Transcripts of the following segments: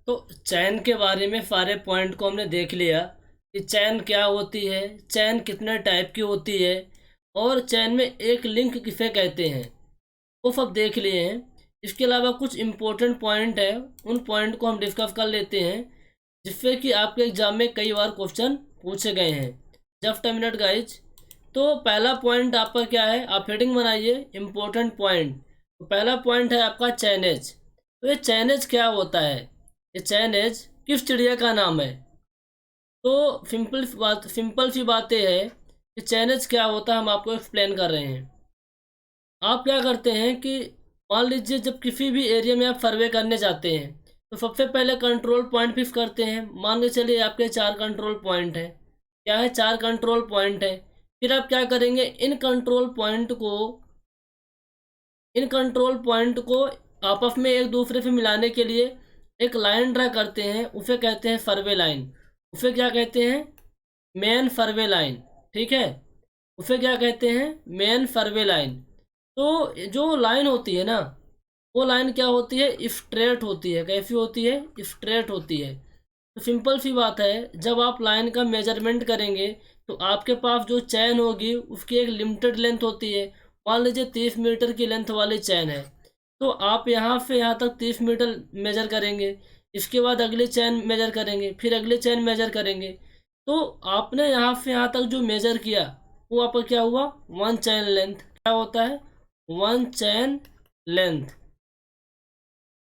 तो चैन के बारे में सारे पॉइंट को हमने देख लिया कि चैन क्या होती है, चैन कितने टाइप की होती है, और चैन में एक लिंक किसे कहते हैं, वो सब देख लिए हैं। इसके अलावा कुछ इम्पोर्टेंट पॉइंट है, उन पॉइंट को हम डिस्कस कर लेते हैं, जिससे कि आपके एग्जाम में कई बार क्वेश्चन पूछे गए हैं। Just a minute guys. तो पहला पॉइंट आपका क्या है, आप हेडिंग बनाइए इम्पोर्टेंट पॉइंट। तो पहला पॉइंट है आपका चैनेज। तो ये चैनेज क्या होता है, ये चैनेज किस चिड़िया का नाम है? तो सिंपल सी बात यह है कि चैनेज क्या होता है, हम आपको एक्सप्लेन कर रहे हैं। आप क्या करते हैं कि मान लीजिए जब किसी भी एरिया में आप सर्वे करने जाते हैं, तो सबसे पहले कंट्रोल पॉइंट फिक्स करते हैं। मान के चलिए आपके 4 कंट्रोल पॉइंट है। क्या है? 4 कंट्रोल पॉइंट है। फिर आप क्या करेंगे, इन कंट्रोल पॉइंट को आपस में एक दूसरे से मिलाने के लिए एक लाइन ड्रा करते हैं, उसे कहते हैं सर्वे लाइन। उसे क्या कहते हैं? Main survey line. ठीक है, उसे क्या कहते हैं? Main survey line. तो जो लाइन होती है ना, वो लाइन क्या होती है? स्ट्रेट होती है। कैसी होती है? स्ट्रेट होती है। तो सिंपल सी बात है, जब आप लाइन का मेजरमेंट करेंगे तो आपके पास जो चैन होगी उसकी एक लिमिटेड लेंथ होती है। मान लीजिए 30 मीटर की लेंथ वाली चैन है, तो आप यहाँ से यहाँ तक 30 मीटर मेजर करेंगे। इसके बाद अगली चैन मेजर करेंगे, फिर अगली चैन मेजर करेंगे। तो आपने यहाँ से यहाँ तक जो मेजर किया वो आपका क्या हुआ? 1 चैन लेंथ। क्या होता है? 1 चैन लेंथ।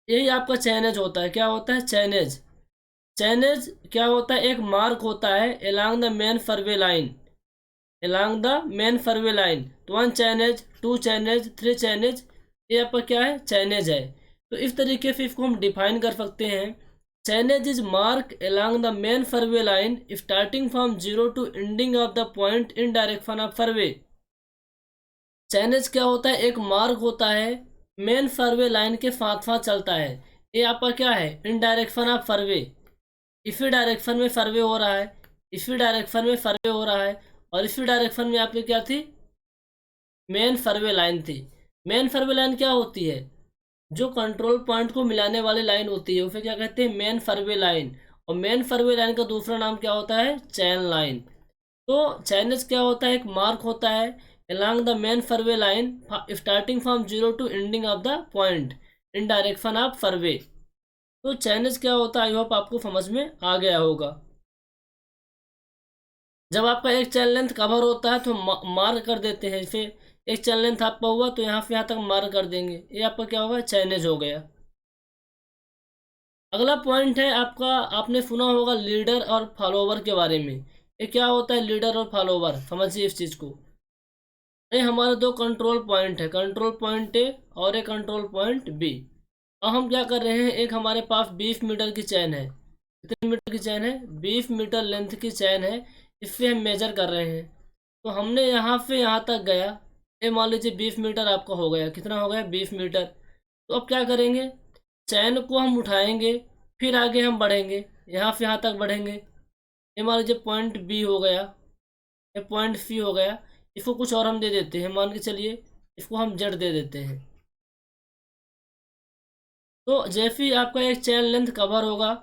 यही आपका चैनेज होता है। क्या होता है? चैनेज। चैनेज क्या होता है? एक मार्क होता है along the main survey line. Along the main survey line. तो 1 चैनेज, 2 चैनेज, 3 चैनेज, ये आपका क्या है? चैनेज है। तो इस तरीके से इसको हम डिफाइन कर सकते हैं। Chainage is mark along the main survey line starting from zero to ending of the point in direction of survey. Chainage क्या होता है? एक मार्क होता है, मेन सर्वे लाइन के साथ साथ चलता है। ये आपका क्या है? इन डायरेक्शन ऑफ सर्वे। इसी डायरेक्शन में सर्वे हो रहा है, इसी डायरेक्शन में सर्वे हो रहा है, और इसी डायरेक्शन में आपकी क्या थी? मेन सर्वे लाइन थी। मेन सर्वे लाइन क्या होती है? जो कंट्रोल पॉइंट को मिलाने वाली लाइन होती है उसे क्या कहते हैं? Main survey line. और मेन सर्वे लाइन का दूसरा नाम क्या होता है? चैन लाइन। तो चैनेज क्या होता है? एक मार्क होता है along the main survey line starting from zero to ending of the point in direction of survey. तो चैनेज क्या होता है, आई होप आपको समझ में आ गया होगा। जब आपका एक चैन लेंथ कवर होता है तो मार्क कर देते हैं इसे। एक चैन लेंथ आपका हुआ तो यहाँ से यहाँ तक मार्क कर देंगे, ये आपका क्या होगा? चैनेज हो गया। अगला पॉइंट है आपका, आपने सुना होगा लीडर और फॉलोवर के बारे में। ये क्या होता है लीडर और फॉलोवर? समझिए इस चीज़ को। ये हमारे 2 कंट्रोल पॉइंट है, कंट्रोल पॉइंट ए और एक कंट्रोल पॉइंट बी। अब हम क्या कर रहे हैं, एक हमारे पास 20 मीटर की चैन है। कितने मीटर की चैन है? 20 मीटर लेंथ की चैन है। इससे हम मेजर कर रहे हैं। तो हमने यहाँ से यहाँ तक गया, ये मान लीजिए 20 मीटर आपका हो गया। कितना हो गया? 20 मीटर। तो अब क्या करेंगे, चैन को हम उठाएंगे, फिर आगे हम बढ़ेंगे, यहाँ से यहाँ तक बढ़ेंगे। ये मान लीजिए पॉइंट बी हो गया, ये पॉइंट सी हो गया। इसको कुछ और हम दे देते हैं, मान के चलिए इसको हम जेड दे देते हैं। तो जैसे ही आपका एक चैन लेंथ कवर होगा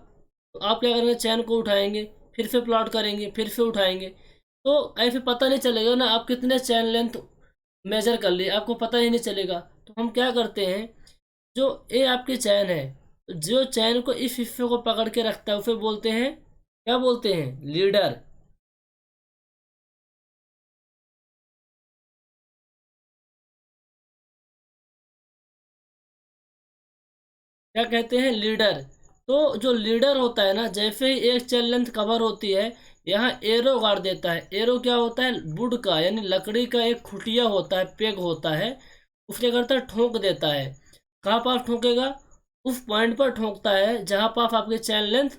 तो आप क्या करेंगे, चैन को उठाएंगे, फिर से प्लॉट करेंगे, फिर से उठाएंगे। तो ऐसे पता नहीं चलेगा ना आप कितने चैन लेंथ मेजर कर लिए, आपको पता ही नहीं चलेगा। तो हम क्या करते हैं, जो ये आपकी चैन है, जो चैन को इस हिस्से को पकड़ के रखता है उसे बोलते हैं, क्या बोलते हैं? लीडर। क्या कहते हैं? लीडर। तो जो लीडर होता है ना, जैसे ही एक चेन लेंथ कवर होती है, यहाँ एरो गाड़ देता है। एरो क्या होता है? वुड का यानी लकड़ी का एक खुटिया होता है, पेग होता है, उसके करता है ठोक देता है। कहाँ पास ठोकेगा? उस पॉइंट पर ठोकता है जहाँ पास आपकी चैन लेंथ,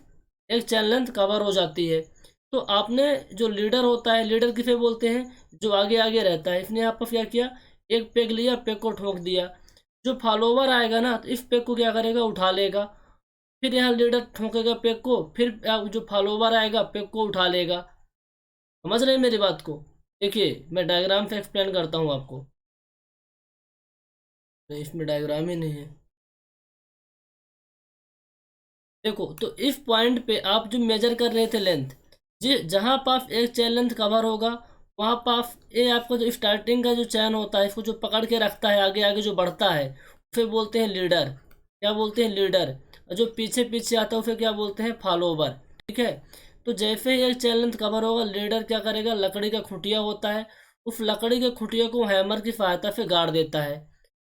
एक चैन लेंथ कवर हो जाती है। तो आपने जो लीडर होता है, लीडर किसे बोलते हैं? जो आगे आगे रहता है। इसने यहाँ पर क्या किया, एक पेग लिया, पेग को ठोक दिया। जो फॉलोवर आएगा ना, तो इस पेग को क्या करेगा? उठा लेगा। फिर यहाँ लीडर ठोकेगा पेग को, फिर जो फॉलोवर आएगा पेग को उठा लेगा। समझ रहे हैं मेरी बात को? देखिए मैं डायग्राम से एक्सप्लेन करता हूँ आपको। नहीं, इसमें डायग्राम ही नहीं है। देखो तो इस पॉइंट पे आप जो मेजर कर रहे थे लेंथ, जी जहाँ पर आप एक चैन लेंथ कवर होगा वहाँ पर आप ये आपका जो स्टार्टिंग का जो चैन होता है इसको जो पकड़ के रखता है आगे आगे जो बढ़ता है उसे बोलते हैं लीडर। क्या बोलते हैं? लीडर। और जो पीछे पीछे आता है उसे क्या बोलते हैं? फॉलोवर। ठीक है। तो जैसे ही एक चैन लेंथ कवर होगा लीडर क्या करेगा, लकड़ी का खुटिया होता है, उस लकड़ी के खुटिया को हैमर की सहायता से गाड़ देता है।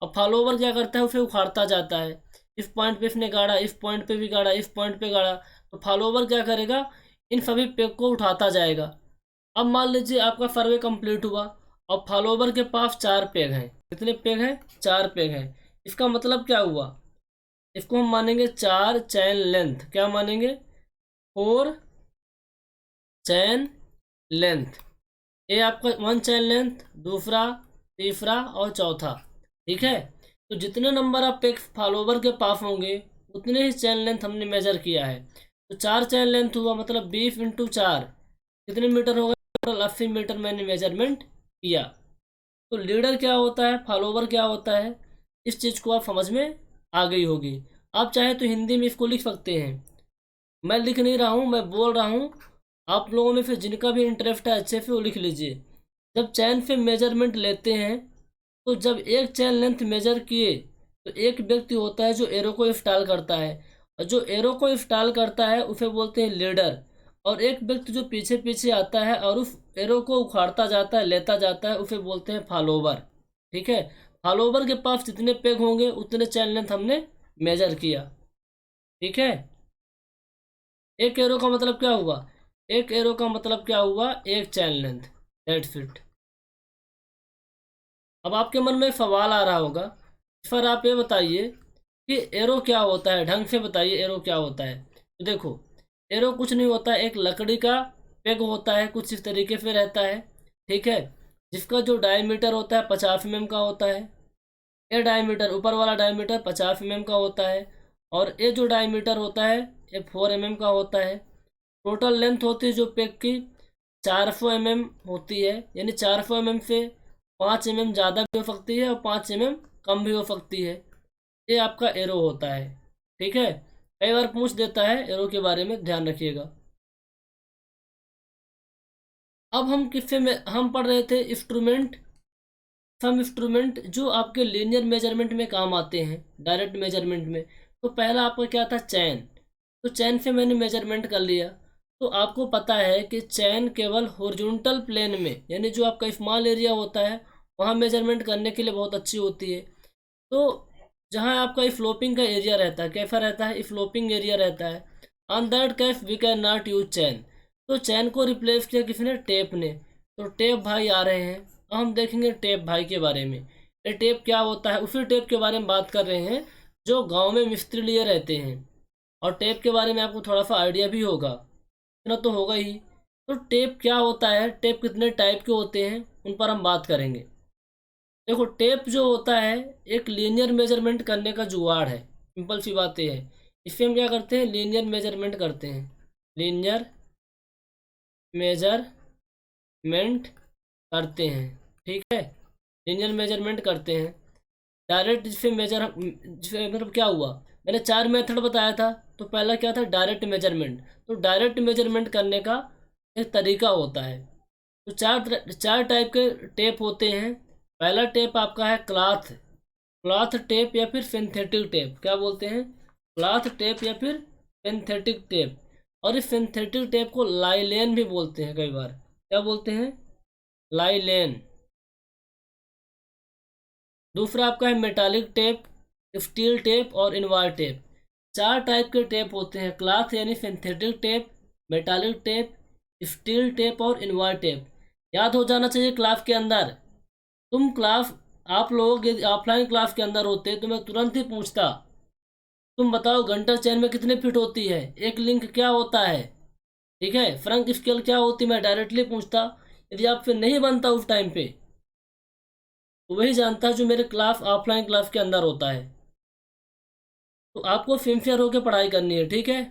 और फॉलोवर क्या करता है, उसे उखाड़ता जाता है। इस पॉइंट पे इसने गाड़ा, इस पॉइंट पे भी गाड़ा, इस पॉइंट पे गाड़ा, तो फॉलोवर क्या करेगा, इन सभी पेग को उठाता जाएगा। अब मान लीजिए आपका सर्वे कंप्लीट हुआ और फॉलोवर के पास 4 पेग हैं। कितने पेग हैं? 4 पेग हैं। इसका मतलब क्या हुआ, इसको हम मानेंगे 4 चैन लेंथ। क्या मानेंगे? 4 चैन लेंथ। ये आपका 1 चैन लेंथ, दूसरा, तीसरा और चौथा। ठीक है। तो जितने नंबर आप पेग फॉलोवर के पास होंगे उतने ही चैन लेंथ हमने मेजर किया है। तो 4 चैन लेंथ हुआ मतलब 20 × 4 कितने मीटर होगा? टोटल 80 मीटर मैंने मेजरमेंट किया। तो लीडर क्या होता है, फॉलोवर क्या होता है, इस चीज़ को आप समझ में आ गई होगी। आप चाहे तो हिंदी में इसको लिख सकते हैं, मैं लिख नहीं रहा हूँ, मैं बोल रहा हूँ। आप लोगों में से जिनका भी इंटरेस्ट है अच्छे से वो लिख लीजिए। जब चैन से मेजरमेंट लेते हैं तो जब एक चैन लेंथ मेजर किए तो एक व्यक्ति होता है जो एरो को इंस्टॉल करता है, और जो एरो को इंस्टॉल करता है उसे बोलते हैं लीडर। और एक व्यक्ति जो पीछे पीछे आता है और उस एरो को उखाड़ता जाता है, लेता जाता है, उसे बोलते हैं फॉलोवर। ठीक है। फॉलोवर के पास जितने पेग होंगे उतने चैन लेंथ हमने मेजर किया। ठीक है। एक एरो का मतलब क्या हुआ, एक एरो का मतलब क्या हुआ, एक चैन लेंथ। That's it. अब आपके मन में एक सवाल आ रहा होगा, सर आप ये बताइए कि एरो क्या होता है, ढंग से बताइए एरो क्या होता है। तो देखो, एरो कुछ नहीं होता है, एक लकड़ी का पेग होता है, कुछ इस तरीके से रहता है। ठीक है। जिसका जो डायमीटर होता है 50 mm का होता है। ये डायमीटर, ऊपर वाला डायमीटर 50 mm का होता है, और ये जो डायमीटर होता है ये 4 mm का होता है। टोटल लेंथ होती है जो पेग की 400 mm होती है, यानी 400 mm से 5 mm ज़्यादा भी हो सकती है और 5 mm कम भी हो सकती है। ये आपका एरो होता है। ठीक है। कई बार पूछ देता है एरो के बारे में, ध्यान रखिएगा। अब हम किससे में हम पढ़ रहे थे इंस्ट्रूमेंट, सम इंस्ट्रूमेंट जो आपके लीनियर मेजरमेंट में काम आते हैं, डायरेक्ट मेजरमेंट में। तो पहला आपका क्या था, चैन। तो चैन से मैंने मेजरमेंट कर लिया। तो आपको पता है कि चैन केवल हॉरिजॉन्टल प्लेन में, यानी जो आपका स्मॉल एरिया होता है वहाँ मेजरमेंट करने के लिए बहुत अच्छी होती है। तो जहाँ आपका फ्लोपिंग का एरिया रहता है, कैसा रहता है, फ्लोपिंग एरिया रहता है, on that case we can not use chain. तो चैन को रिप्लेस किया किसने, टेप ने। तो टेप भाई आ रहे हैं। अब हम देखेंगे टेप भाई के बारे में। ये टेप क्या होता है, उसी टेप के बारे में बात कर रहे हैं जो गांव में मिस्त्री लिए रहते हैं। और टेप के बारे में आपको थोड़ा सा आइडिया भी होगा, इतना तो होगा ही। तो टेप क्या होता है, टेप कितने टाइप के होते हैं उन पर हम बात करेंगे। देखो टेप जो होता है एक लीनियर मेजरमेंट करने का जुगाड़ है, सिंपल सी बात ये है। इससे हम क्या करते हैं, लीनियर मेजरमेंट करते हैं, लीनियर मेजरमेंट करते हैं। ठीक है। लीनियर मेजरमेंट करते हैं। डायरेक्ट जिससे मेजर, जिससे मतलब क्या हुआ, मैंने 4 मेथड बताया था। तो पहला क्या था, डायरेक्ट मेजरमेंट। तो डायरेक्ट मेजरमेंट करने का एक तरीका होता है। तो चार टाइप के टेप होते हैं। पहला टेप आपका है क्लॉथ, क्लॉथ टेप या फिर सिंथेटिक टेप। क्या बोलते हैं, क्लॉथ टेप या फिर सिंथेटिक टेप। और इस सिंथेटिक टेप को लाइलेन भी बोलते हैं कई बार। क्या बोलते हैं, लाइलेन। दूसरा आपका है मेटालिक टेप, स्टील टेप और इनवार टेप। 4 टाइप के टेप होते हैं, क्लॉथ यानी synthetic tape, metallic tape, steel tape और इनवार टेप। याद हो जाना चाहिए क्लास के अंदर। तुम क्लास, आप लोग यदि ऑफलाइन क्लास के अंदर होते तो मैं तुरंत ही पूछता, तुम बताओ घंटा चैन में कितने फिट होती है, एक लिंक क्या होता है, ठीक है, फ्रंक स्केल क्या होती, मैं डायरेक्टली पूछता। यदि आपसे नहीं बनता उस टाइम पे तो वही जानता जो मेरे क्लास ऑफलाइन क्लास के अंदर होता है। तो आपको सिंसियर होकर पढ़ाई करनी है। ठीक है।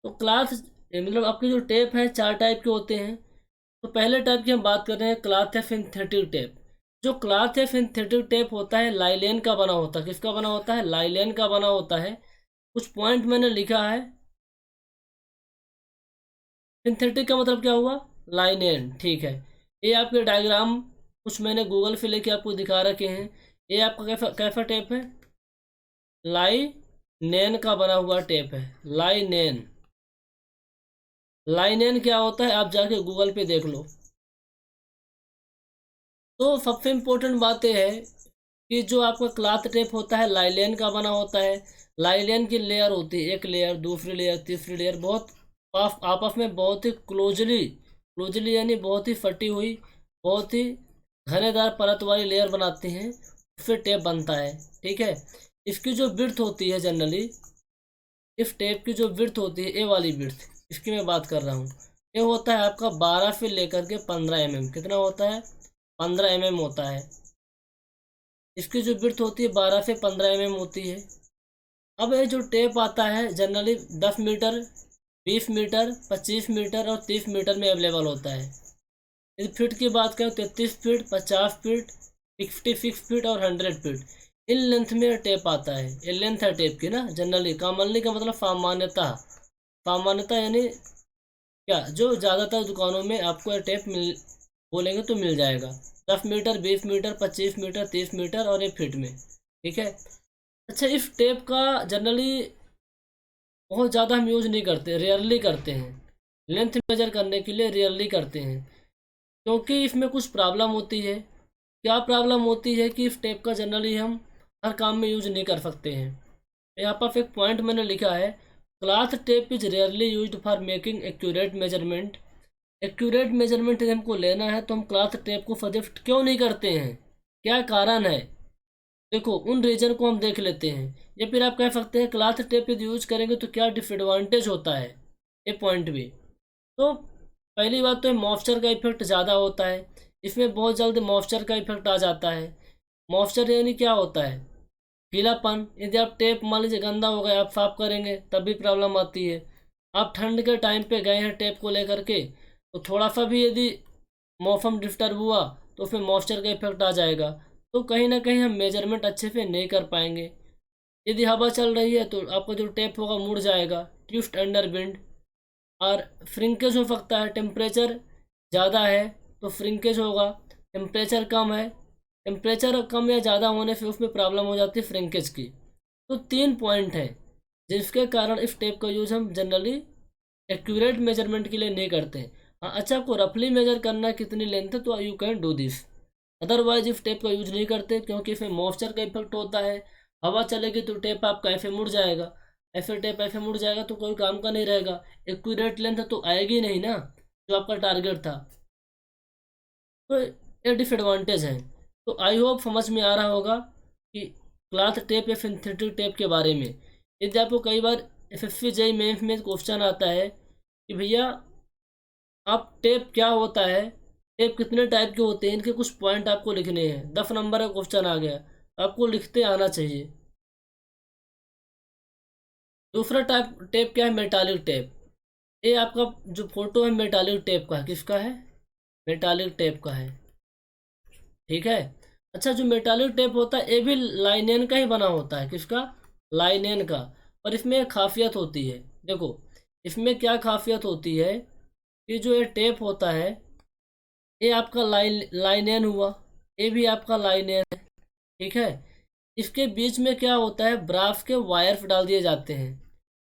तो क्लास मतलब आपके जो टेप हैं 4 टाइप के होते हैं। तो पहले टाइप की हम बात कर रहे हैं, क्लॉथ या सिंथेटिक टेप। जो क्लॉथ या सिंथेटिक टेप होता है लाइलेन का बना होता है। किसका बना होता है, लाइलेन का बना होता है। कुछ पॉइंट मैंने लिखा है। सिंथेटिक का मतलब क्या हुआ, लाइन एंड, ठीक है। ये आपके डायग्राम कुछ मैंने गूगल से लेके आपको दिखा रखे हैं। ये आपका कैसा कैसा टेप है, लाइनेन का बना हुआ टेप है, लाइनेन। लाइनेन क्या होता है आप जाके गूगल पे देख लो। तो सबसे इम्पोर्टेंट बात यह है कि जो आपका क्लॉथ टेप होता है लाइलेन का बना होता है। लाइलेन की लेयर होती है, एक लेयर, दूसरी लेयर, तीसरी लेयर, बहुत आपस में बहुत ही क्लोजली क्लोजली यानी बहुत ही फटी हुई, बहुत ही घनेदार परत वाली लेयर बनाती हैं, फिर टेप बनता है। ठीक है, इसकी जो विड्थ होती है जनरली, इस टेप की जो विड्थ होती है, ए वाली विड्थ, इसकी मैं बात कर रहा हूँ, ये होता है आपका 12 से लेकर के 15 mm। कितना होता है, 15 mm होता है। इसकी जो विड्थ होती है 12 से 15 mm होती है। अब ये जो टेप आता है जनरली 10 मीटर, 20 मीटर, 25 मीटर और 30 मीटर में अवेलेबल होता है। यदि फीट की बात करें 33 फीट, 50 फीट, 66 फीट और 100 फीट, इन लेंथ में टेप आता है। ये लेंथ है टेप की ना जनरली। कॉमनली का मतलब सामान्यता, सामान्यता यानी क्या, जो ज़्यादातर दुकानों में आपको ये टेप मिल बोलेंगे तो मिल जाएगा। 10 मीटर, 20 मीटर, 25 मीटर, 30 मीटर और 1 फीट में। ठीक है। अच्छा, इस टेप का जनरली बहुत ज़्यादा हम यूज़ नहीं करते, रेयरली करते हैं। लेंथ मेजर करने के लिए रेयरली करते हैं, क्योंकि इसमें कुछ प्रॉब्लम होती है। क्या प्रॉब्लम होती है कि इस टेप का जनरली हम हर काम में यूज नहीं कर सकते हैं। यहाँ पर एक पॉइंट मैंने लिखा है, cloth tape is rarely used for making accurate measurement. Accurate measurement यदि हमको लेना है तो हम क्लॉथ टेप को सजेस्ट क्यों नहीं करते हैं, क्या कारण है। देखो, उन रीजन को हम देख लेते हैं, या फिर आप कह सकते हैं क्लॉथ टेप यदि यूज करेंगे तो क्या डिसएडवांटेज होता है, ये पॉइंट भी। तो पहली बात तो मॉइस्चर का इफेक्ट ज़्यादा होता है, इसमें बहुत जल्द मॉइस्चर का इफेक्ट आ जाता है। मॉइस्चर यानी क्या होता है, गीलापन। यदि आप टेप मान लीजिए गंदा हो गया, आप साफ करेंगे तब भी प्रॉब्लम आती है। आप ठंड के टाइम पे गए हैं टेप को लेकर के, तो थोड़ा सा भी यदि मौसम डिस्टर्ब हुआ तो फिर मॉइस्चर का इफेक्ट आ जाएगा, तो कहीं ना कहीं हम मेजरमेंट अच्छे से नहीं कर पाएंगे। यदि हवा चल रही है तो आपका जो टेप होगा मुड़ जाएगा, ट्विस्ट अंडर विंड। और फ्रिंकेज हो सकता है, टेम्परेचर ज़्यादा है तो फ्रिंकेज होगा, टेम्परेचर कम है, टेम्परेचर कम या ज़्यादा होने से उसमें प्रॉब्लम हो जाती है फ्रिंकेज की। तो 3 पॉइंट हैं जिसके कारण इस टेप का यूज़ हम जनरली एक्यूरेट मेजरमेंट के लिए नहीं करते हैं। हाँ, अच्छा आपको रफली मेजर करना है कितनी लेंथ है तो you can do this, otherwise इस टेप का यूज नहीं करते, क्योंकि इसमें मॉइस्चर का इफेक्ट होता है। हवा चलेगी तो टेप आपका ऐसे मुड़ जाएगा, ऐसे टेप ऐसे मुड़ जाएगा तो कोई काम का नहीं रहेगा, एक्यूरेट लेंथ तो आएगी नहीं ना जो आपका टारगेट था। तो ये डिसएडवांटेज है। तो आई होप समझ में आ रहा होगा कि क्लॉथ टेप या सिंथेटिक टेप के बारे में। यदि आपको कई बार एसएससी जेईई मेंस में क्वेश्चन आता है कि भैया आप टेप क्या होता है, टेप कितने टाइप के होते हैं, इनके कुछ पॉइंट आपको लिखने हैं, 10 नंबर का क्वेश्चन आ गया, आपको लिखते आना चाहिए। दूसरा टाइप टेप क्या है, मेटालिक टेप। ये आपका जो फोटो है मेटालिक टेप का है, किसका है, मेटालिक टेप का है। ठीक है। अच्छा, जो मेटालिक टेप होता है ये भी लाइनेन का ही बना होता है, किसका, लाइनेन का। और इसमें एक खासियत होती है, देखो इसमें क्या खासियत होती है कि जो ये टेप होता है ये आपका लाइनेन हुआ, ये भी आपका लाइनेन है। ठीक है। इसके बीच में क्या होता है, ब्रास के वायर्स डाल दिए जाते हैं,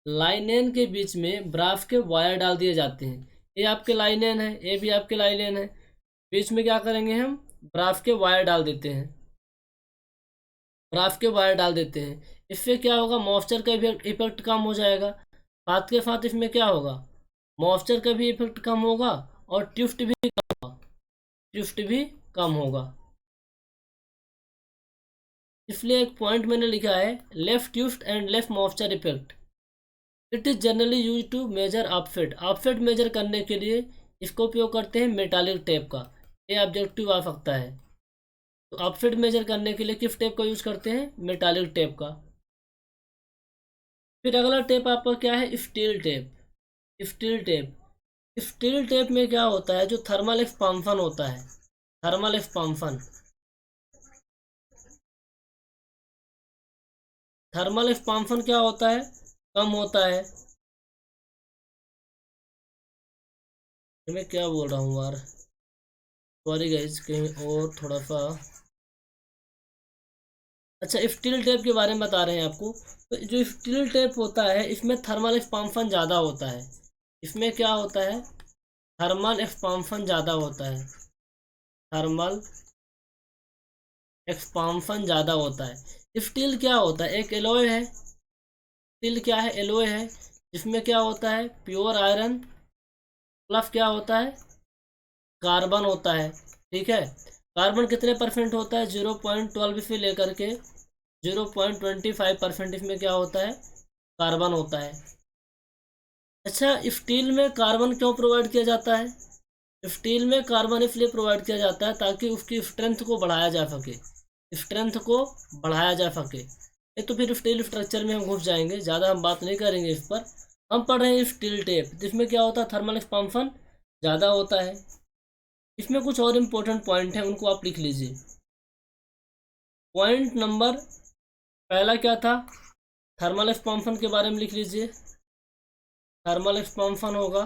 लाइनेन के बीच में ब्रास के वायर डाल दिए जाते हैं। ये आपके लाइनेन है, ये भी आपके लाइनेन है, बीच में क्या करेंगे हम, ब्रास के वायर डाल देते हैं, ब्रास के वायर डाल देते हैं। इससे क्या होगा, मॉइस्चर का इफेक्ट कम हो जाएगा। साथ के साथ इसमें क्या होगा, मॉइस्चर का भी इफेक्ट कम होगा और ट्विस्ट भी कम होगा, ट्विस्ट भी कम होगा। इसलिए एक पॉइंट मैंने लिखा है, left twist and left moisture effect. It is generally use to measure offset. Offset measure करने के लिए इसको उपयोग करते हैं मेटालिक टेप का, ये ऑब्जेक्टिव आ सकता है। तो ऑफसेट मेजर करने के लिए किस टेप का यूज करते हैं, मेटालिक टेप का। फिर अगला टेप आपका क्या है, steel tape. Steel tape, steel tape में क्या होता है, जो थर्मल एक्सपांशन होता है, थर्मल एक्सपांशन, थर्मल एक्सपांशन क्या होता है, कम होता है। मैं क्या बोल रहा हूँ यार, सॉरी गाइस, कहीं और थोड़ा सा। अच्छा, स्टील टेप के बारे में बता रहे हैं आपको। तो जो स्टील टेप होता है इसमें थर्मल एक्सपांशन ज़्यादा होता है। इसमें क्या होता है, थर्मल एक्सपांशन ज़्यादा होता है। थर्मल एक्सपांशन ज़्यादा होता है। स्टील क्या होता है, एक एलॉय है। स्टील क्या है, एलॉय है। जिसमें क्या होता है, प्योर आयरन प्लस क्या होता है, कार्बन होता है। ठीक है। कार्बन कितने परसेंट होता है, 0.12 से लेकर के 0.25% इसमें क्या होता है, कार्बन होता है। अच्छा, स्टील में कार्बन क्यों प्रोवाइड किया जाता है। स्टील में कार्बन इसलिए प्रोवाइड किया जाता है ताकि उसकी स्ट्रेंथ को बढ़ाया जा सके। स्ट्रेंथ को बढ़ाया जा सके। ये तो फिर स्टील स्ट्रक्चर में हम घुस जाएंगे, ज़्यादा हम बात नहीं करेंगे इस पर। हम पढ़ रहे हैं स्टील टेप, जिसमें क्या होता है, थर्मल एक्सपांशन ज़्यादा होता है। इसमें कुछ और इम्पोर्टेंट पॉइंट हैं, उनको आप लिख लीजिए। पॉइंट नंबर पहला क्या था, थर्मल एक्सपांशन के बारे में लिख लीजिए। थर्मल एक्सपांशन होगा,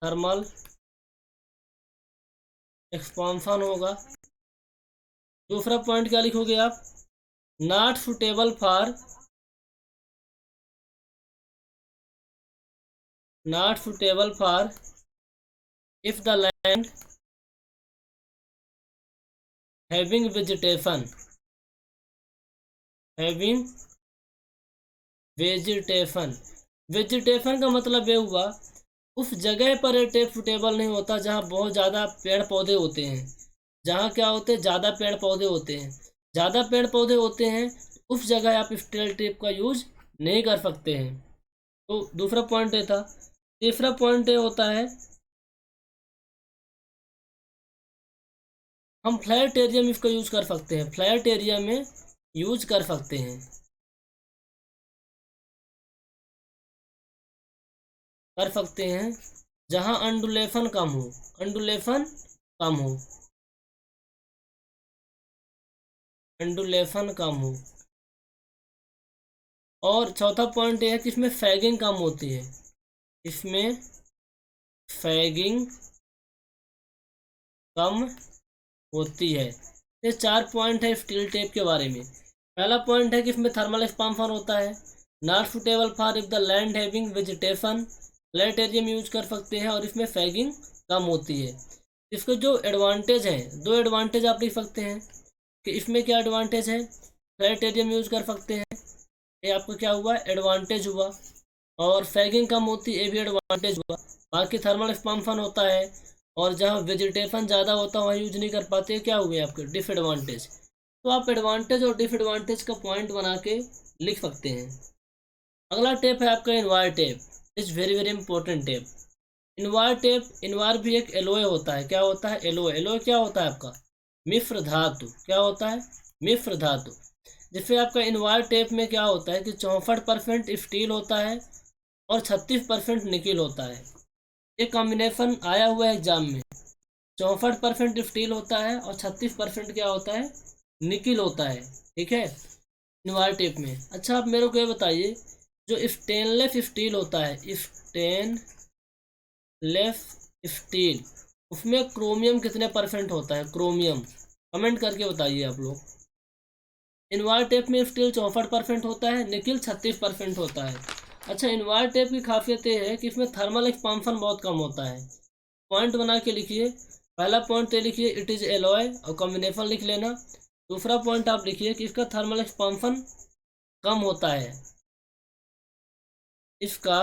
थर्मल एक्सपांशन होगा। दूसरा पॉइंट क्या लिखोगे आप, not suitable for, not suitable for if the land having vegetation, having vegetation. Vegetation का मतलब ये हुआ, उस जगह पर ये टेप सुटेबल नहीं होता जहाँ बहुत ज़्यादा पेड़ पौधे होते हैं। जहाँ क्या होते हैं, ज़्यादा पेड़ पौधे होते हैं। ज़्यादा पेड़ पौधे होते हैं, उस जगह आप स्टील टेप का यूज नहीं कर सकते हैं। तो दूसरा पॉइंट ये था। तीसरा पॉइंट ये होता है, हम फ्लैट एरिया में इसका यूज कर सकते हैं। फ्लैट एरिया में यूज कर सकते हैं, कर सकते हैं जहाँ अंडुलेशन कम हो, अंडुलेशन कम हो, अंडुलेशन कम हो। और चौथा पॉइंट ये है कि इसमें फैगिंग कम होती है। इसमें फैगिंग कम होती है। ये चार पॉइंट है स्टील टेप के बारे में। पहला पॉइंट है कि इसमें थर्मल एक्सपांशन होता है, not suitable for if the land having vegetation, flat area में यूज कर सकते हैं, और इसमें फैगिंग कम होती है। इसको जो एडवांटेज है, दो एडवांटेज आप लिख सकते हैं कि इसमें क्या एडवांटेज है, फ्लैट एरिया में यूज कर सकते हैं, ये आपको क्या हुआ, एडवांटेज हुआ। और फैगिंग कम होती है, ये भी एडवांटेज हुआ। बाकी थर्मल एक्सपांशन होता है, और जहाँ वेजिटेशन ज़्यादा होता है वहाँ यूज नहीं कर पाते, क्या हुए आपके डिसएडवांटेज। तो आप एडवांटेज और डिसएडवांटेज का पॉइंट बना के लिख सकते हैं। अगला टेप है आपका Invar tape, is very very important tape. Invar tape, Invar भी एक एलोए होता है। क्या होता है, एलोए। एलोए क्या होता है आपका, मिश्र धातु। क्या होता है, मिश्र धातु। जिससे आपका इनवार टेप में क्या होता है कि 64% स्टील होता है और 36% निकिल होता है। ये कॉम्बिनेशन आया हुआ है एग्जाम में। 64% स्टील होता है और 36% क्या होता है, निकिल होता है। ठीक है, इनवार टेप में। अच्छा, आप मेरे को ये बताइए, जो स्टेनलेस स्टील होता है, स्टेनलेस स्टील, उसमें क्रोमियम कितने परसेंट होता है, क्रोमियम, कमेंट करके बताइए आप लोग। इनवार टेप में स्टील 64% होता है, निकिल 36% होता है। अच्छा, इनवार टेप की खासियत ये है कि इसमें थर्मल एक्सपांशन बहुत कम होता है। पॉइंट बना के लिखिए। पहला पॉइंट तो लिखिए, इट इज़ एलॉय, और कॉम्बिनेशन लिख लेना। दूसरा पॉइंट आप लिखिए कि इसका थर्मल एक्सपांशन कम होता है। इसका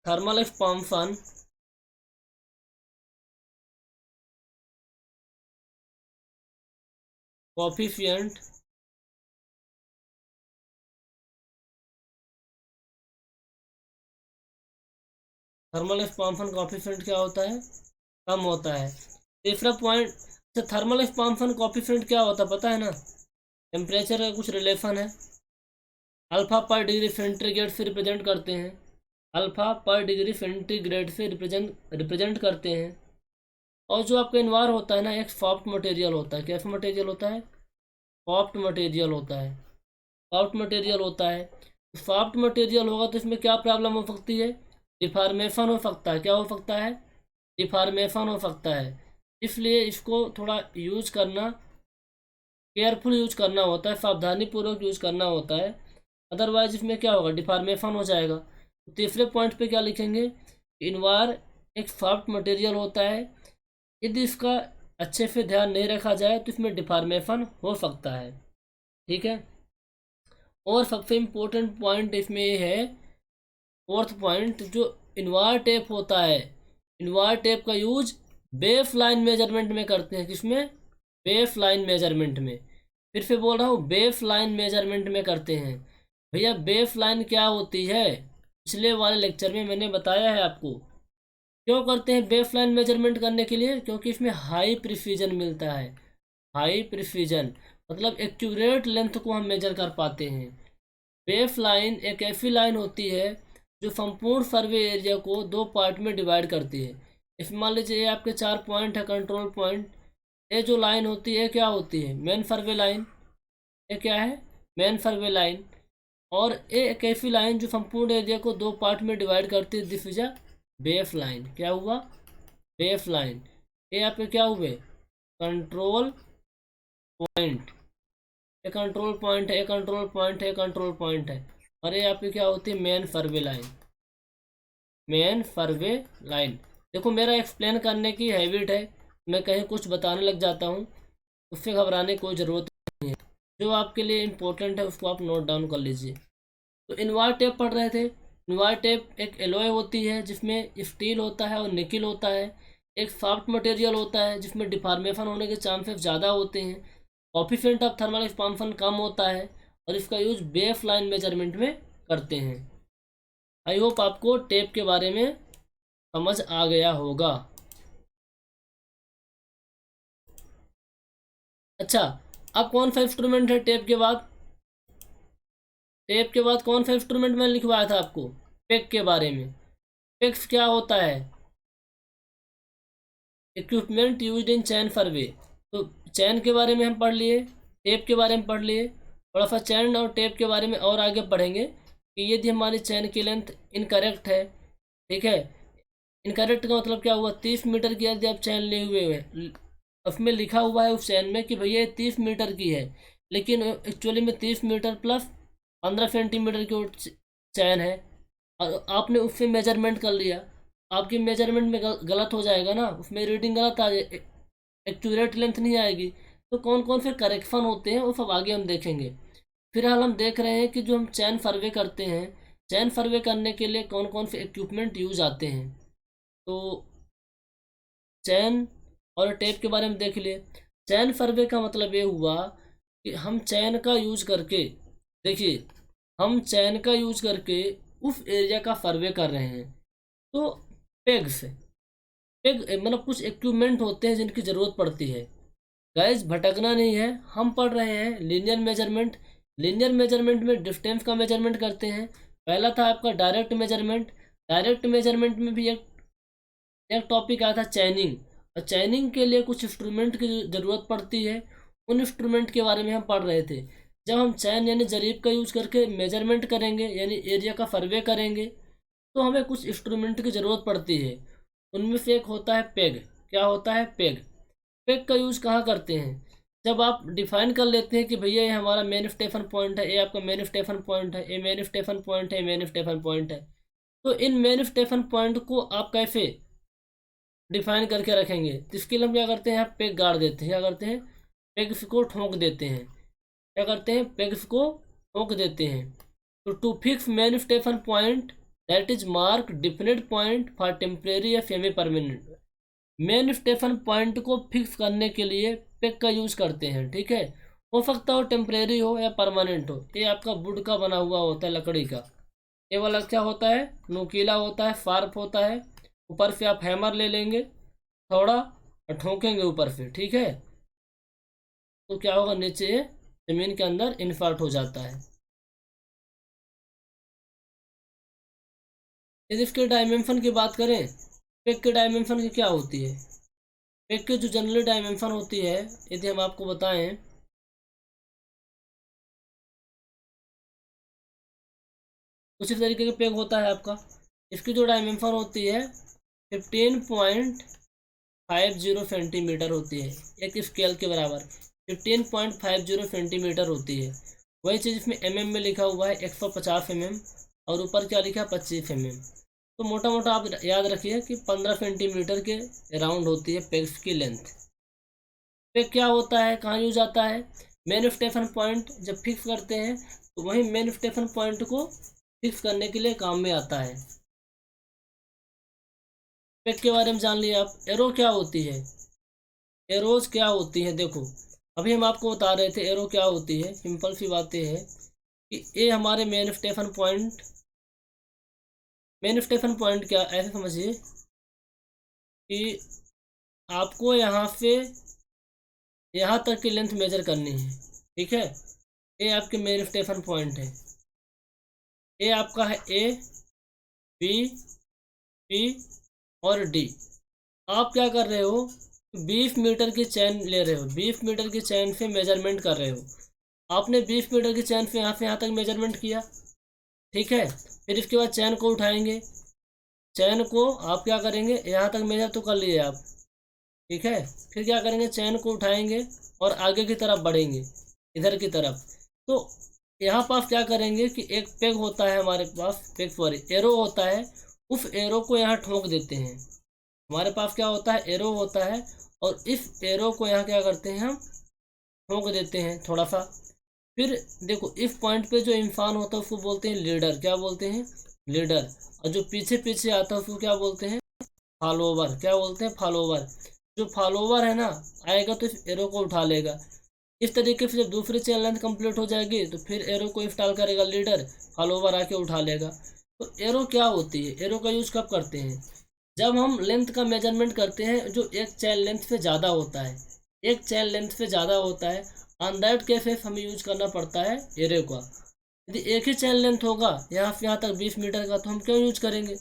thermal expansion coefficient thermal expansion coefficient क्या होता है, कम होता है। तीसरा पॉइंट, अच्छा थर्मल एक्सपांशन कोफिशिएंट क्या होता है पता है ना, टेम्परेचर का कुछ रिलेशन है। अल्फा पर डिग्री सेंटीग्रेड से रिप्रेजेंट करते हैं, अल्फा पर डिग्री सेंटीग्रेड से रिप्रेजेंट करते हैं। और जो आपका इन्वार होता है ना, एक सॉफ्ट मटेरियल होता है। कैसा मटेरियल होता है, सॉफ्ट मटेरियल होता है, सॉफ्ट मटेरियल होता है। सॉफ्ट मटेरियल होगा तो इसमें क्या प्रॉब्लम हो सकती है, डिफॉर्मेशन हो सकता है। क्या हो सकता है, डिफॉर्मेशन हो सकता है। इसलिए इसको थोड़ा यूज करना, केयरफुल यूज करना होता है, सावधानी पूर्वक यूज करना होता है, अदरवाइज इसमें क्या होगा, डिफॉर्मेशन हो जाएगा। तीसरे पॉइंट पे क्या लिखेंगे, इनवार एक सॉफ्ट मटेरियल होता है, यदि इसका अच्छे से ध्यान नहीं रखा जाए तो इसमें डिफॉर्मेशन हो सकता है। ठीक है। और सबसे इम्पोर्टेंट पॉइंट इसमें ये है, फोर्थ पॉइंट, जो इनवार टेप होता है, इनवार टेप का यूज बेस लाइन मेजरमेंट में करते हैं। किसमें, बेस लाइन मेजरमेंट में। फिर से बोल रहा हूँ, बेस लाइन मेजरमेंट में करते हैं। भैया बेस लाइन क्या होती है, पिछले वाले लेक्चर में मैंने बताया है आपको। क्यों करते हैं बेस लाइन मेजरमेंट करने के लिए, क्योंकि इसमें हाई प्रिसीजन मिलता है। हाई प्रिसीजन मतलब एक्यूरेट लेंथ को हम मेजर कर पाते हैं। बेस लाइन एक ऐसी लाइन होती है जो संपूर्ण सर्वे एरिया को दो पार्ट में डिवाइड करती है। इसमें मान लीजिए ये आपके 4 पॉइंट है, कंट्रोल पॉइंट। ये जो लाइन होती है क्या होती है, मेन सर्वे लाइन। ये क्या है, मेन सर्वे लाइन। और ये एक ऐसी लाइन जो संपूर्ण एरिया को दो पार्ट में डिवाइड करती है, this is a base line. क्या हुआ, बेस लाइन। ये यहाँ पे क्या हुए, कंट्रोल पॉइंट। ये कंट्रोल पॉइंट है, ये कंट्रोल पॉइंट है, ये कंट्रोल पॉइंट है। और ये यहाँ पे क्या होती है, main survey line. Main survey line. देखो मेरा एक्सप्लेन करने की हैबिट है, मैं कहीं कुछ बताने लग जाता हूँ, उससे घबराने की कोई ज़रूरत नहीं है। जो आपके लिए इम्पोर्टेंट है उसको आप नोट डाउन कर लीजिए। तो इनवार टेप पढ़ रहे थे। इनवार टेप एक एलॉय होती है जिसमें स्टील होता है और निकिल होता है। एक सॉफ्ट मटेरियल होता है जिसमें डिफॉर्मेशन होने के चांसेस ज़्यादा होते हैं, कोएफिशिएंट ऑफ थर्मल एक्सपांशन कम होता है, और इसका यूज बेस लाइन मेजरमेंट में करते हैं। आई होप आपको टेप के बारे में समझ आ गया होगा। अच्छा, अब कौन सा इंस्ट्रूमेंट है टेप के बाद, टेप के बाद कौन सा इंस्ट्रूमेंट मैंने लिखवाया था आपको, पेग के बारे में। पेग्स क्या होता है, इक्विपमेंट यूज्ड इन चैन सर्वे। तो चैन के बारे में हम पढ़ लिए, टेप के बारे में पढ़ लिए। थोड़ा सा चैन और टेप के बारे में और आगे पढ़ेंगे कि यदि हमारी चैन की लेंथ इनकरेक्ट है, ठीक है, इनकरेक्ट का मतलब क्या हुआ, 30 मीटर की यदि आप चैन लिए हुए हैं, उसमें लिखा हुआ है उस चैन में कि भैया ये 30 मीटर की है, लेकिन एक्चुअली में 30 मीटर प्लस 15 सेंटीमीटर की चैन है, और आपने उससे मेजरमेंट कर लिया, आपकी मेजरमेंट में गलत हो जाएगा ना, उसमें रीडिंग गलत आ जाए, एक्यूरेट लेंथ नहीं आएगी। तो कौन कौन से करेक्शन होते हैं वो सब आगे हम देखेंगे। फिलहाल हम देख रहे हैं कि जो हम चैन सर्वे करते हैं, चैन सर्वे करने के लिए कौन कौन से इक्विपमेंट यूज आते हैं। तो चैन और टेप के बारे में देख लिए। चैन सर्वे का मतलब ये हुआ कि हम चैन का यूज करके, देखिए हम चैन का यूज करके उस एरिया का सर्वे कर रहे हैं। तो पेग्स, पेग मतलब कुछ इक्विपमेंट होते हैं जिनकी ज़रूरत पड़ती है। गाइस भटकना नहीं है, हम पढ़ रहे हैं लीनियर मेजरमेंट। लीनियर मेजरमेंट में डिस्टेंस का मेजरमेंट करते हैं। पहला था आपका डायरेक्ट मेजरमेंट। डायरेक्ट मेजरमेंट में भी एक टॉपिक आया था चैनिंग, और चैनिंग के लिए कुछ इंस्ट्रूमेंट की ज़रूरत पड़ती है। उन इंस्ट्रूमेंट के बारे में हम पढ़ रहे थे। जब हम चैन यानी जरीब का यूज़ करके मेजरमेंट करेंगे, यानी एरिया का सर्वे करेंगे, तो हमें कुछ इंस्ट्रूमेंट की ज़रूरत पड़ती है। उनमें से एक होता है पेग। क्या होता है, पेग। पेग का यूज़ कहाँ करते हैं, जब आप डिफाइन कर लेते हैं कि भैया ये हमारा मेन स्टेशन पॉइंट है, ये आपका मेन स्टेशन पॉइंट है, ये मेन स्टेशन पॉइंट है, ये मेन स्टेशन पॉइंट है। तो इन मेन स्टेशन पॉइंट को आप कैसे डिफाइन करके रखेंगे, तो इसके लिए हम क्या करते हैं, यहाँ पेग गाड़ देते हैं। क्या करते हैं, पेग्स को ठोंक देते हैं। क्या करते हैं, पेग्स को ठोंक देते हैं। तो to fix main station point that is mark definite point for temporary या semi permanent. Main station point को फिक्स करने के लिए पेग का यूज करते हैं। ठीक है, हो सकता हो टेम्परेरी हो या परमानेंट हो। ये आपका वुड का बना हुआ होता है, लकड़ी का। ये वाला क्या होता है, नुकीला होता है, शार्प होता है। ऊपर से आप हैमर ले लेंगे थोड़ा और ठोकेंगे ऊपर से, ठीक है, तो क्या होगा, नीचे जमीन के अंदर इन्फर्ट हो जाता है। यदि इसके डायमेंशन की बात करें, पेग के डायमेंशन की क्या होती है, पेग की जो जनरल डायमेंशन होती है, यदि हम आपको बताएं उसी तरीके का पेग होता है आपका। इसकी जो डायमेंशन होती है 15.50 सेंटीमीटर होती है, एक स्केल के बराबर 15.50 सेंटीमीटर होती है। वही चीज़ इसमें mm में लिखा हुआ है 150 mm, और ऊपर क्या लिखा है 25 mm। तो मोटा मोटा आप याद रखिए कि 15 सेंटीमीटर के अराउंड होती है पेग्स की लेंथ। पेग क्या होता है, कहाँ यूज आता है? मेन स्टेशन पॉइंट जब फिक्स करते हैं तो वही मेन स्टेशन पॉइंट को फिक्स करने के लिए काम में आता है। पेग के बारे में जान लिया आप। एरो क्या होती है, एरोज क्या होती है? देखो अभी हम आपको बता रहे थे एरो क्या होती है। सिंपल सी बातें हैं कि ये हमारे main station point, main station point क्या, ऐसे समझिए कि आपको यहाँ से यहाँ तक की लेंथ मेजर करनी है, ठीक है। ये आपके मेन स्टेशन पॉइंट है, ये आपका है ए बी सी और डी। आप क्या कर रहे हो, 20 मीटर की चैन ले रहे हो, 20 मीटर की चैन से मेजरमेंट कर रहे हो। आपने 20 मीटर की चैन से यहाँ तक मेजरमेंट किया, ठीक है। फिर इसके बाद चैन को उठाएंगे, चैन को आप क्या करेंगे, यहाँ तक मेजर तो कर लिए आप, ठीक है। फिर क्या करेंगे, चैन को उठाएंगे और आगे की तरफ बढ़ेंगे, इधर की तरफ। तो यहाँ पास क्या करेंगे कि एक पेग होता है हमारे पास, पेग सॉरी एरो होता है, उस एरो को यहाँ ठोक देते हैं। हमारे पास क्या होता है, एरो होता है, और इस एरो को यहाँ क्या करते हैं, हम ठोक देते हैं थोड़ा सा। फिर देखो इस पॉइंट पे जो इंसान होता है उसको बोलते हैं लीडर, क्या बोलते हैं, लीडर। और जो पीछे पीछे आता है उसको क्या बोलते हैं, फॉलोवर, क्या बोलते हैं, फॉलोवर। जो फॉलोवर है ना आएगा तो इस एरो को उठा लेगा। इस तरीके से जब दूसरी चेन लेंथ कंप्लीट हो जाएगी तो फिर एरो को इंस्टॉल करेगा लीडर, फॉलोवर आके उठा लेगा। तो एरो क्या होती है, एरो का यूज कब करते हैं, जब हम लेंथ का मेजरमेंट करते हैं जो एक चैन लेंथ से ज़्यादा होता है, एक चैन लेंथ से ज़्यादा होता है, ऑन दैट केसेस हमें यूज करना पड़ता है एरो का। यदि एक ही चैन लेंथ होगा यहाँ से यहाँ तक 20 मीटर का, तो हम क्यों यूज करेंगे,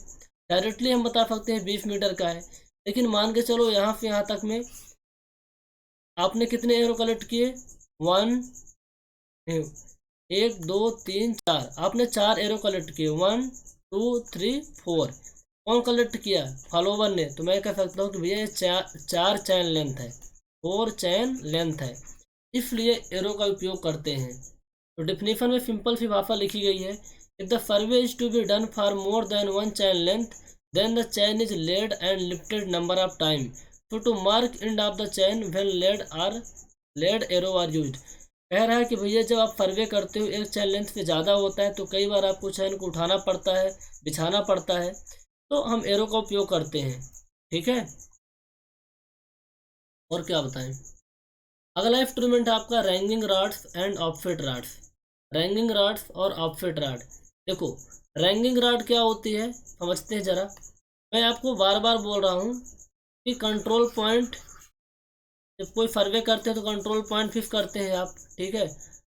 डायरेक्टली हम बता सकते हैं 20 मीटर का है। लेकिन मान के चलो यहाँ से यहाँ तक में आपने कितने एरो कलेक्ट किए, 1 1 2 3 4, आपने 4 एरो कलेक्ट किए, 1 2 3 4। कौन कलेक्ट किया, फॉलोवर ने। तो मैं कह सकता हूँ कि भैया ये चार चैन लेंथ है, 4 चैन लेंथ है, इसलिए एरो का उपयोग करते हैं। तो डिफिनीशन में सिंपल सी भाषा लिखी गई है, if the survey is to be done for more than 1 chain length then the chain is laid and lifted number of time, so to mark end of the chain when lead arrow are used। कह रहा है कि भैया जब आप सर्वे करते हो एक चैन लेंथ से ज़्यादा होता है तो कई बार आपको चैन को उठाना पड़ता है, बिछाना पड़ता है, तो हम एरो का उपयोग करते हैं, ठीक है। और क्या बताएं, अगला इंस्ट्रूमेंट है आपका ragging rods and offset rods. Ragging rods और ऑफसेट रॉड। देखो रैंगिंग रॉड क्या होती है समझते हैं ज़रा। मैं आपको बार बार बोल रहा हूँ कि कंट्रोल पॉइंट, जब कोई सर्वे करते हैं तो कंट्रोल पॉइंट फिक्स करते हैं आप, ठीक है।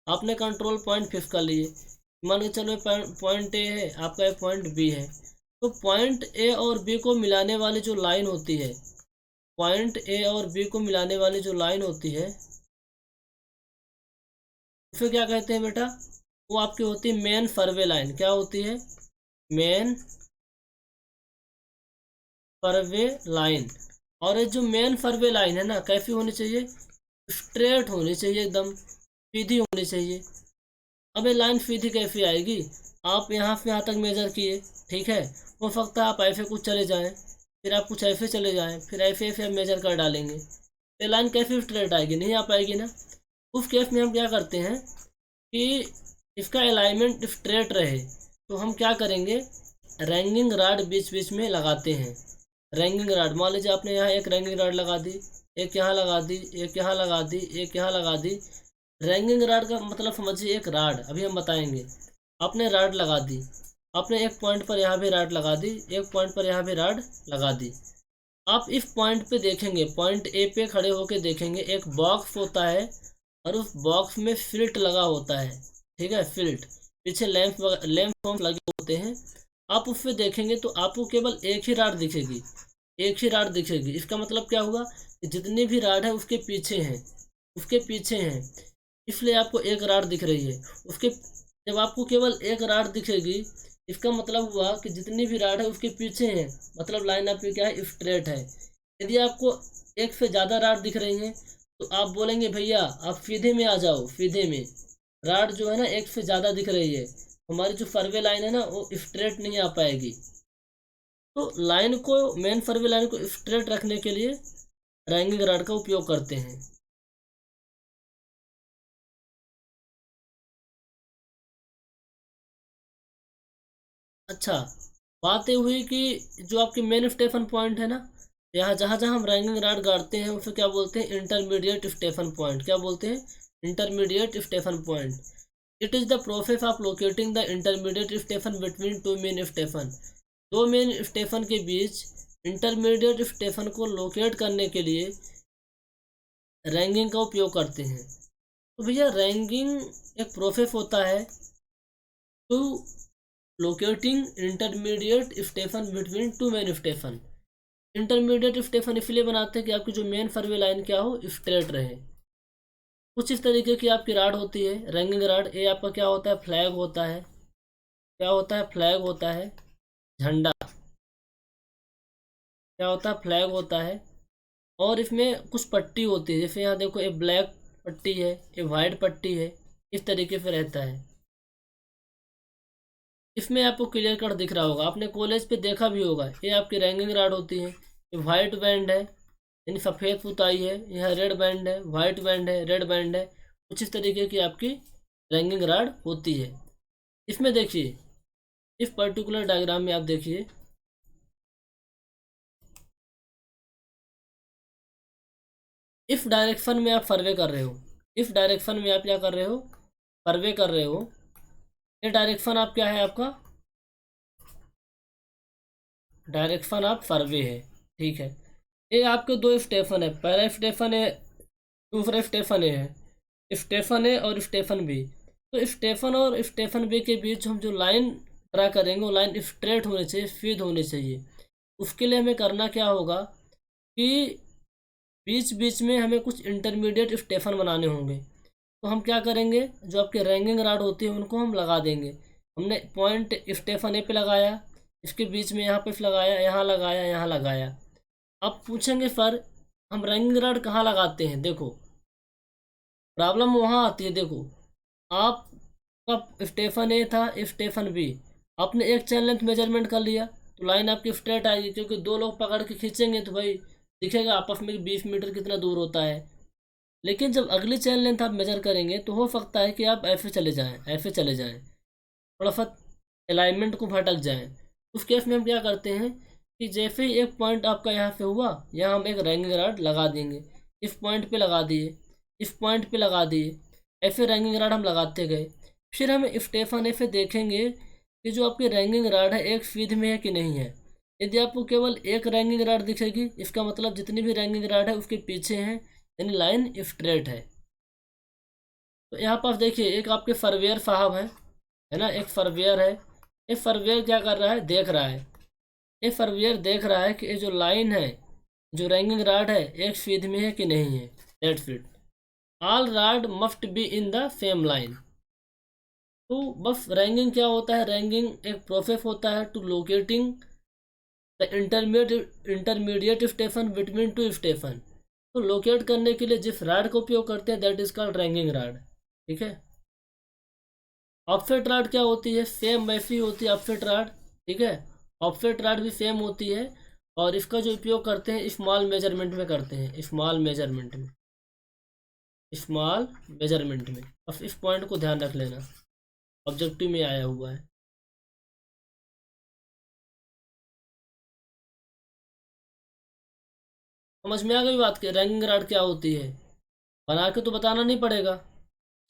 आपने कंट्रोल पॉइंट फिक्स कर लिए, मान के चलो पॉइंट ए है, आपका एक पॉइंट बी है। तो पॉइंट ए और बी को मिलाने वाली जो लाइन होती है, पॉइंट ए और बी को मिलाने वाली जो लाइन होती है उसे क्या कहते हैं बेटा, वो आपकी होती है मेन सर्वे लाइन। क्या होती है, मेन सर्वे लाइन। और ये जो मेन सर्वे लाइन है ना कैसी होनी चाहिए, स्ट्रेट होनी चाहिए, एकदम सीधी होनी चाहिए। अब ये लाइन सीधी कैसी आएगी, आप यहाँ से यहाँ तक मेजर किए, ठीक है, हो सकता है आप ऐसे कुछ चले जाएं, फिर आप कुछ ऐसे चले जाएं, फिर ऐसे ऐसे आप मेजर कर डालेंगे, ये लाइन कैसे स्ट्रेट आएगी, नहीं आ पाएगी ना। उस केस में हम क्या करते हैं कि इसका अलाइनमेंट स्ट्रेट रहे तो हम क्या करेंगे, रैंगिंग रॉड बीच बीच में लगाते हैं। रैंगिंग रॉड, मान लीजिए आपने यहाँ एक रैंगिंग रॉड लगा दी, एक यहाँ लगा दी, एक यहाँ लगा दी, एक यहाँ लगा दी। रैंगिंग रॉड का मतलब समझिए एक रॉड, अभी हम बताएंगे। आपने रॉड लगा दी, आपने एक पॉइंट पर यहाँ भी रॉड लगा दी, एक पॉइंट पर यहाँ भी रॉड लगा दी। आप इस पॉइंट पे देखेंगे, पॉइंट ए पे खड़े होके देखेंगे, एक बॉक्स होता है और उस बॉक्स में फिल्ट लगा होता है, ठीक है, फिल्ट, पीछे लैंप लगे होते हैं। आप उससे देखेंगे तो आपको केवल एक ही राड दिखेगी, एक ही राड दिखेगी। इसका मतलब क्या हुआ कि जितनी भी राड है उसके पीछे हैं, उसके पीछे हैं, इसलिए आपको एक राड दिख रही है। उसके जब आपको केवल एक राड दिखेगी इसका मतलब हुआ कि जितनी भी राड है उसके पीछे हैं, मतलब लाइन आपकी क्या है, स्ट्रेट है। यदि आपको एक से ज़्यादा राड दिख रही हैं तो आप बोलेंगे भैया आप सीधे में आ जाओ, सीधे में। राड जो है ना एक से ज़्यादा दिख रही है, हमारी जो फरवे लाइन है ना वो स्ट्रेट नहीं आ पाएगी। तो लाइन को, मेन फरवे लाइन को स्ट्रेट रखने के लिए रैंगिंग राड का उपयोग करते हैं। अच्छा, बात ये हुई कि जो आपके मेन स्टेशन पॉइंट है ना, यहाँ जहाँ जहाँ हम रैंगिंग राड गाड़ते हैं उसे क्या बोलते हैं, इंटरमीडिएट स्टेशन पॉइंट। क्या बोलते हैं, intermediate station point. It is the process of locating the intermediate station between two main station. दो मेन स्टेशन के बीच इंटरमीडिएट स्टेशन को लोकेट करने के लिए रैंगिंग का उपयोग करते हैं। तो भैया रैंगिंग एक प्रोसेस होता है to locating intermediate station between two main station. Intermediate station इसलिए बनाते हैं कि आपकी जो मेन फरवे लाइन क्या हो, स्ट्रेट रहे। कुछ इस तरीके की आपकी राड होती है, रैंगिंग राड। ये आपका क्या होता है, फ्लैग होता है। क्या होता है, फ्लैग होता है, झंडा। क्या होता है, फ्लैग होता है। और इसमें कुछ पट्टी होती है, जैसे यहाँ देखो, एक ब्लैक पट्टी है, एक वाइट पट्टी है, इस तरीके से रहता है। इसमें आपको क्लियर कट दिख रहा होगा, आपने कॉलेज पे देखा भी होगा। ये आपकी रैंगिंग राड होती है। ये वाइट बैंड है, यानी सफ़ेद पुताई है। यह रेड बैंड है, वाइट बैंड है, रेड बैंड है। कुछ इस तरीके की आपकी रैंगिंग राड होती है। इसमें देखिए, इस पर्टिकुलर डायग्राम में आप देखिए, इस डायरेक्शन में आप सर्वे कर रहे हो, इस डायरेक्शन में आप क्या कर रहे हो, सर्वे कर रहे हो। ये डायरेक्शन आप क्या है, आपका डायरेक्शन ऑफ सर्वे है। ठीक है, ये आपके दो स्टेशन है, पहला स्टेशन है, दूसरा स्टेशन ए है। स्टेशन ए और स्टेशन बी। तो स्टेशन और स्टेशन बी के बीच हम जो लाइन ड्रा करेंगे वो लाइन स्ट्रेट होनी चाहिए, सीध होनी चाहिए। उसके लिए हमें करना क्या होगा कि बीच बीच में हमें कुछ इंटरमीडिएट स्टेशन बनाने होंगे। तो हम क्या करेंगे, जो आपके रैंगिंग राड होती है उनको हम लगा देंगे। हमने पॉइंट स्टेशन ए पे लगाया, इसके बीच में यहाँ पे लगाया, यहाँ लगाया, यहाँ लगाया। अब पूछेंगे सर हम रैंगिंग राड कहाँ लगाते हैं, देखो प्रॉब्लम वहाँ आती है। देखो आपका स्टेशन ए था, स्टेशन बी, आपने एक चैन लेंथ मेजरमेंट कर लिया तो लाइन आपकी स्ट्रेट आएगी, क्योंकि दो लोग पकड़ के खींचेंगे तो भाई दिखेगा आपस में 20 मीटर कितना दूर होता है। लेकिन जब अगली चैन लेंथ आप मेजर करेंगे तो हो सकता है कि आप ऐसे चले जाएं, ऐसे चले जाएं, थोड़ा सा अलाइनमेंट को भटक जाएं। उस केस में हम क्या करते हैं कि जैसे ही एक पॉइंट आपका यहाँ से हुआ, यहाँ हम एक रैंगिंग राड लगा देंगे। इस पॉइंट पे लगा दिए, इस पॉइंट पे लगा दिए, ऐसे रैंगिंग राड हम लगाते गए। फिर हम स्टेशन ऐसे देखेंगे कि जो आपकी रैंगिंग राड है एक सीध में है कि नहीं है। यदि आपको केवल एक रैंगिंग राड दिखेगी, इसका मतलब जितनी भी रैंगिंग राड है उसके पीछे हैं, यानी लाइन स्ट्रेट है। तो यहाँ पास देखिए, एक आपके सर्वेयर साहब है ना, एक सर्वेयर है। ये सर्वेयर क्या कर रहा है, देख रहा है। ये सर्वेयर देख रहा है कि ये जो लाइन है, जो रैंगिंग राड है, एक सीध में है कि नहीं है। That's it. All rod must be in the same line. तो बस रैंगिंग क्या होता है, रैंगिंग एक प्रोसेस होता है to locating the intermediate station between two station. तो लोकेट करने के लिए जिस राड का उपयोग करते हैं that is called ranging rod. ठीक है। ऑफसेट राड क्या होती है, सेम वैसी होती है ऑफसेट राड। ठीक है, ऑफसेट राड भी सेम होती है, और इसका जो उपयोग करते हैं स्मॉल मेजरमेंट में करते हैं, स्मॉल मेजरमेंट में, स्मॉल मेजरमेंट में। अब इस पॉइंट को ध्यान रख लेना, ऑब्जेक्टिव में आया हुआ है। समझ में आ गई बात की रैंगिंग राड क्या होती है, बना के तो बताना नहीं पड़ेगा।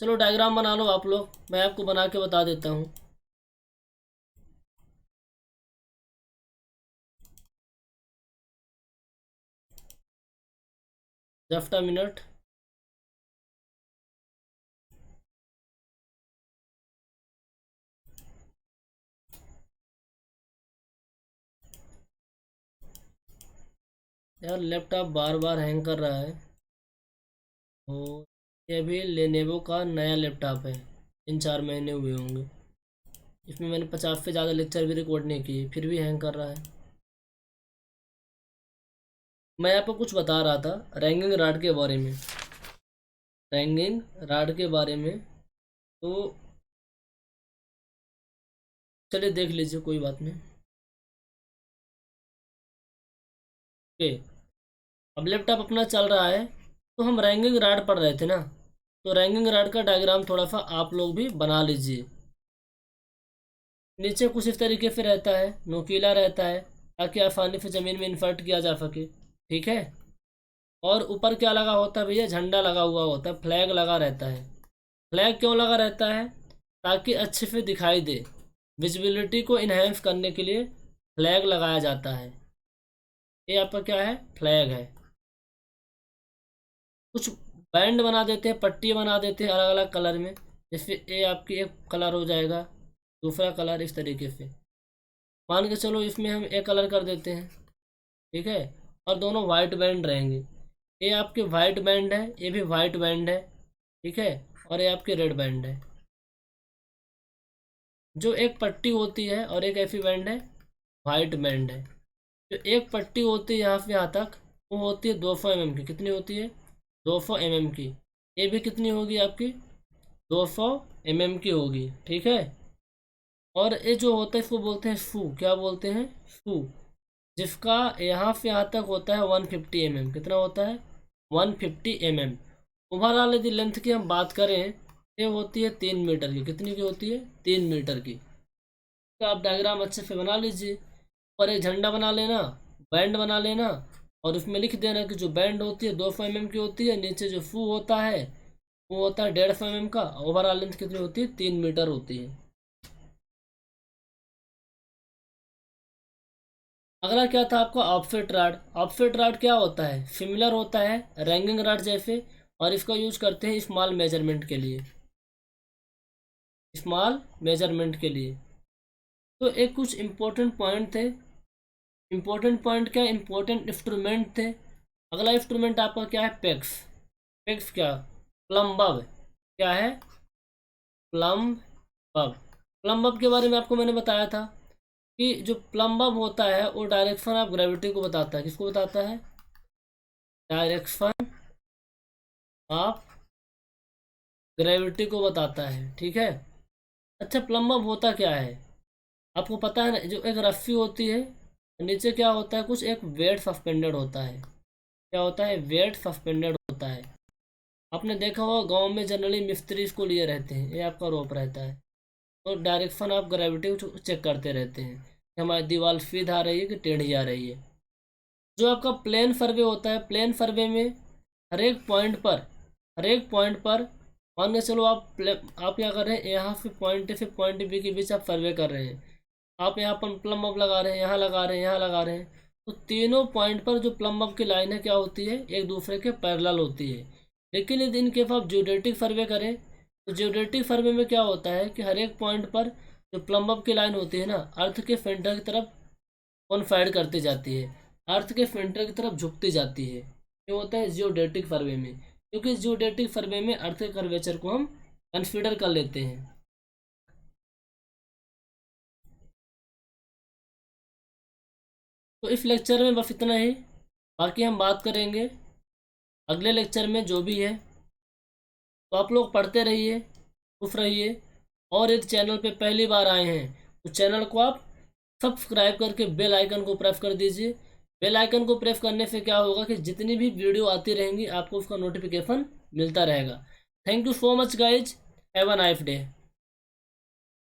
चलो डायग्राम बना लो आप लोग, मैं आपको बना के बता देता हूँ। Just a minute. यार लैपटॉप बार बार हैंग कर रहा है। तो ये भी लेनेवो का नया लैपटॉप है, 3-4 महीने हुए होंगे। इसमें मैंने 50 से ज़्यादा लेक्चर भी रिकॉर्ड नहीं किए, फिर भी हैंग कर रहा है। मैं यहाँ पर कुछ बता रहा था रैंकिंग राड के बारे में, रैंकिंग राड के बारे में। तो चलिए देख लीजिए, कोई बात नहीं। ओके, अब लैपटॉप अपना चल रहा है। तो हम रैंकिंग राड पढ़ रहे थे ना, तो रैंकिंग राड का डायग्राम थोड़ा सा आप लोग भी बना लीजिए। नीचे कुछ इस तरीके से रहता है, नोकीला रहता है, ताकि आसानी से ज़मीन में इंसर्ट किया जा सके। ठीक है। और ऊपर क्या लगा होता है भैया, झंडा लगा हुआ होता है, फ्लैग लगा रहता है। फ्लैग क्यों लगा रहता है, ताकि अच्छे से दिखाई दे, विजिबिलिटी को इन्हेंस करने के लिए फ्लैग लगाया जाता है। ये आपका क्या है, फ्लैग है। कुछ बैंड बना देते हैं, पट्टी बना देते हैं अलग अलग कलर में, जैसे ये आपकी एक कलर हो जाएगा, दूसरा कलर इस तरीके से। मान के चलो इसमें हम एक कलर कर देते हैं, ठीक है, और दोनों वाइट बैंड रहेंगे। ये आपके वाइट बैंड है, ये भी वाइट बैंड है, ठीक है, और ये आपके रेड बैंड है। जो एक पट्टी होती है और एक ऐसी बैंड है, वाइट बैंड है। जो एक पट्टी होती है यहाँ से यहाँ तक, वो होती है 200 mm की। कितनी होती है, 200 mm की। ये भी कितनी होगी आपकी, 200 mm की होगी, ठीक है। और ये जो होता है इसको बोलते हैं शू, क्या बोलते हैं, शू, जिसका यहाँ से यहाँ तक होता है 150 mm। कितना होता है, 150 mm। ओवरऑल यदि लेंथ की हम बात करें, ये होती है 3 मीटर की। कितनी की होती है, 3 मीटर की। तो आप डायग्राम अच्छे से बना लीजिए, और एक झंडा बना लेना, बैंड बना लेना, और उसमें लिख देना कि जो बैंड होती है 200 mm की होती है, नीचे जो फू होता है वो होता है 150 mm का। ओवरऑल लेंथ कितनी होती है, 3 मीटर होती है। अगला क्या था आपका, ऑफसेट राड। ऑफसेट राड क्या होता है, सिमिलर होता है रैंकिंग राड जैसे, और इसका यूज करते हैं स्मॉल मेजरमेंट के लिए, स्मॉल मेजरमेंट के लिए। तो एक कुछ इम्पोर्टेंट पॉइंट थे। इम्पोर्टेंट पॉइंट क्या, इम्पोर्टेंट इंस्ट्रूमेंट थे। अगला इंस्ट्रूमेंट आपका क्या है, पेक्स। पेक्स क्या, प्लम्बब। क्या है, प्लम्बब। प्लम्बब के बारे में आपको मैंने बताया था कि जो प्लम्बब होता है वो डायरेक्शन ऑफ ग्रेविटी को बताता है। किसको बताता है, डायरेक्शन ऑफ ग्रेविटी को बताता है, ठीक है। अच्छा, प्लम्बब होता क्या है, आपको पता है ना, जो एक रस्सी होती है, नीचे क्या होता है, कुछ एक वेट सस्पेंडेड होता है। क्या होता है, वेट सस्पेंडेड होता है। आपने देखा होगा गांव में जनरली मिस्त्री इसको लिए रहते हैं, ये आपका रोप रहता है, तो डायरेक्शन ऑफ ग्रेविटी को चेक करते रहते हैं कि हमारी दीवार सीधा आ रही है कि टेढ़ी आ रही है। जो आपका प्लेन सर्वे होता है, प्लेन सर्वे में हर एक पॉइंट पर मान के चलो आप क्या कर रहे हैं, यहाँ से पॉइंट A से पॉइंट B के बीच आप सर्वे कर रहे हैं। आप यहाँ पर प्लम अप लगा रहे हैं, यहाँ लगा रहे हैं, यहाँ लगा रहे हैं, तो तीनों पॉइंट पर जो प्लम अप की लाइन है क्या होती है, एक दूसरे के पैरेलल होती है। लेकिन यदि इनके आप जियोडेटिक सर्वे करें, तो जियोडेटिक सर्वे में क्या होता है कि हर एक पॉइंट पर जो प्लम अप की लाइन होती है ना, अर्थ के सेंटर की तरफ कॉन्फाइड करती जाती है, अर्थ के सेंटर की तरफ झुकती जाती है। ये होता है जियोडेटिक सर्वे में, क्योंकि जियोडेटिक सर्वे में अर्थ के कर्वेचर को हम कंसीडर कर लेते हैं। तो इस लेक्चर में बस इतना ही, बाकी हम बात करेंगे अगले लेक्चर में जो भी है। तो आप लोग पढ़ते रहिए, खुश रहिए, और यदि चैनल पे पहली बार आए हैं तो चैनल को आप सब्सक्राइब करके बेल आइकन को प्रेस कर दीजिए। बेल आइकन को प्रेस करने से क्या होगा कि जितनी भी वीडियो आती रहेंगी आपको उसका नोटिफिकेशन मिलता रहेगा। Thank you so much guys, have a nice day.